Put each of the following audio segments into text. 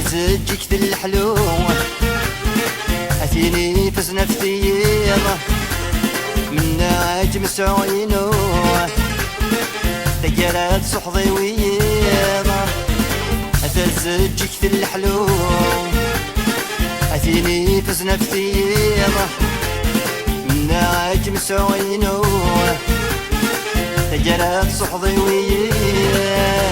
تزجك الحلو أثيني فزنا في ثيابه منا جمس عينو تقرات صحضي وياضه أتزجك الحلو أثيني فزنا في ثيابه منا جمس عينو تقرات صحضي وياضه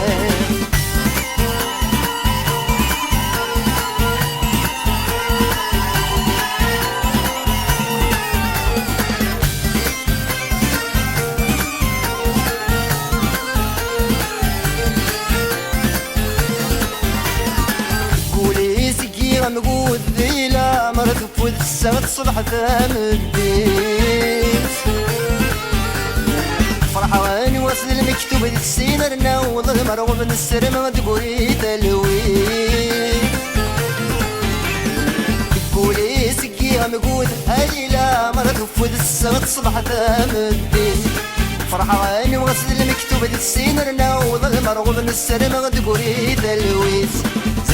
نقول ذيلا مرض فود السمت صبح ثام البيت فرحة واني وصل المكتوب السينر نوض المروب من السرم تقولي تلويت تقولي سقيها نقول هيلا مرض فود السمت صبح ثام البيت فرحة واني وصل المكتوب السينر نوض المروب من السرم تقولي تلويت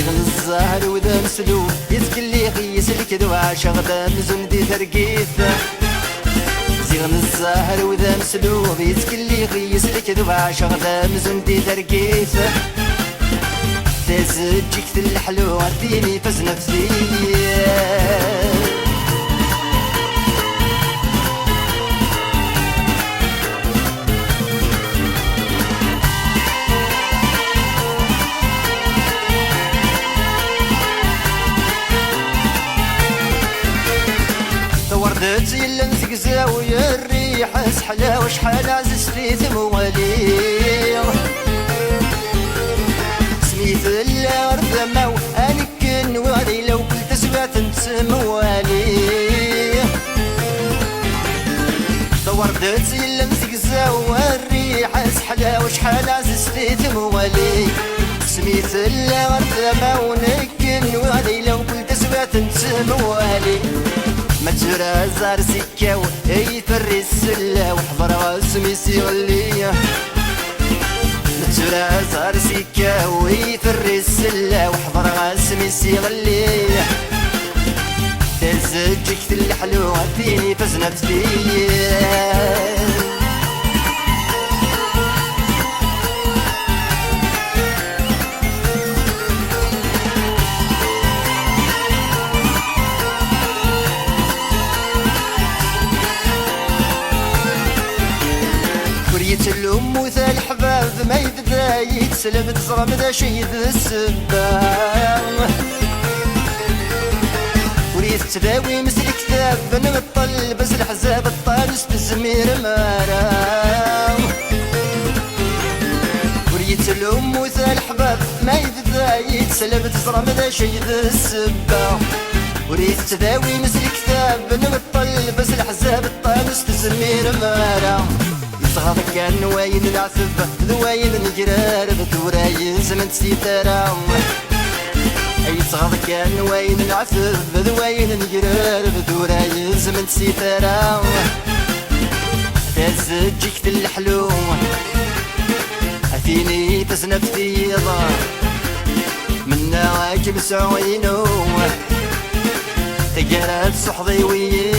زغن الزهر وذا مسلوب يتكلي قيس الكذب عاشق ذا مزندي ترقيث زغن الزهر وذا مسلوب يتكلي قيس الكذب عاشق ذا مزندي ترقيث تزجك الحلو عديني فز نفسي وردت يلا نزقزا ويا الريح اسحلا وشحال عزز في ثموالي سميت الارض ماو انكن وعلي لو كنت سبعت نتسموالي وردت يلا نزقزا ويا الريح اسحلا وشحال عزز في ثموالي سميت الارض ماو انكن وعلي لو كنت سبعت نتسموالي ما تجرى زار سكاو اي فري السلا وحضر غاسمي سيغلية ما تجرى زار سكاو اي فري السلا وحضر غاسمي سيغلية تزجك الحلو عديني فزنت فيا الأم وذا الحباب ما يبدا يتسلم تزرم ذا شي ذا السباب وريت تداوي مثل كتاب نمطل بس الحزاب الطالس بالزمير مارا وريت الأم وذا الحباب ما يبدا يتسلم تزرم ذا شي ذا السباب وريت تداوي مثل كتاب نمطل بس الحزاب الطالس بالزمير مارا صغار كان واين العسب ذواين الجرار بتوراي زمن سيتارا اي صغار كان واين العسب ذواين الجرار بتوراي زمن سيتارا تزجك الحلو اثيني تسنف ثيضا منا واجب سعوينو تقرات صحضي ويه